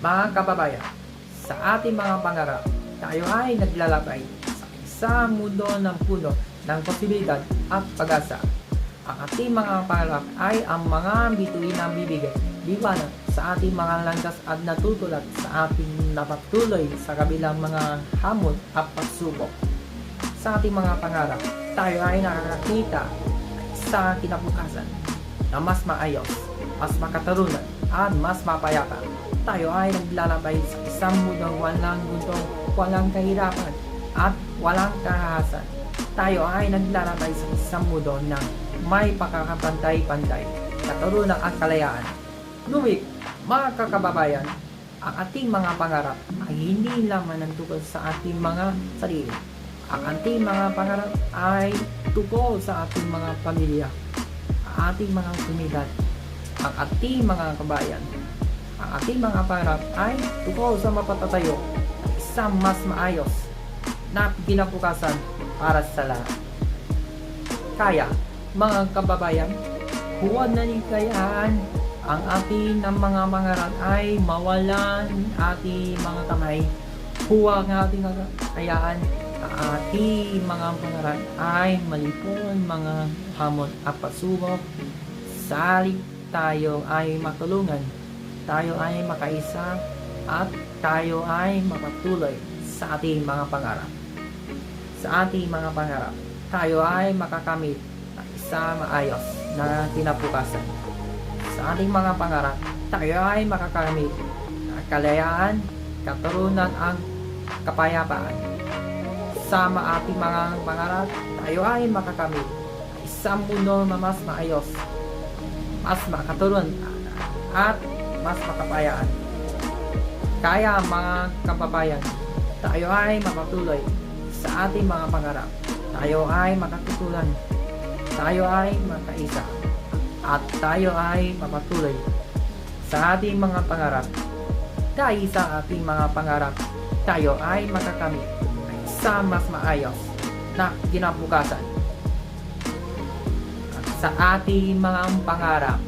Mga kababayan, sa ating mga pangarap, tayo ay naglalakbay sa isang mundo ng puno ng posibilidad at pag-asa. Ang ating mga pangarap ay ang mga bituin na bibigay liwanag sa ating mga landas at natutulad sa ating napatuloy sa kabilang mga hamon at pagsubok. Sa ating mga pangarap, tayo ay nakakakita sa kinabukasan na mas maayos, mas makatarunan, at mas mapayapa. Tayo ay naglalakbay sa isang mundong walang guntong, walang kahirapan, at walang kahahasan. Tayo ay naglalakbay sa isang mundo na may pakakapantay-pantay, katarunan at kalayaan. Ngunit, mga kakababayan, ang ating mga pangarap ay hindi lamang tungkol sa ating mga sarili. Ang ating mga pangarap ay tungkol sa ating mga pamilya, ang ating mga komunidad, ang ating mga kabayan. Ang ating mga pangarap ay tungkol sa mapatatayo ng isang mas maayos na kinabukasan para sa lahat. Kaya, mga kababayan, huwag na kayaan ang ating ng mga pangarap ay mawalan ating mga kamay. Huwag natin hayaan ang ating mga pangarap ay malipon mga hamon at pagsubok. Salig tayo ay matulungan, tayo ay makaisa, at tayo ay mapatuloy sa ating mga pangarap. Sa ating mga pangarap, tayo ay makakamit ng isang maayos na kinabukasan. Sa ating mga pangarap, tayo ay makakamit ng kalayaan, katarunan, ang kapayapaan. Sa ating mga pangarap, tayo ay makakamit ng isang mundo na mas maayos, mas makatarunan, at mas makapayaan. Kaya mga kababayan, tayo ay mapatuloy sa ating mga pangarap. Tayo ay makatutulan, tayo ay makaisa, at tayo ay mapatuloy sa ating mga pangarap. Dahil sa ating mga pangarap, tayo ay makakamit ng isang mas maayos na kinabukasan. At sa ating mga pangarap,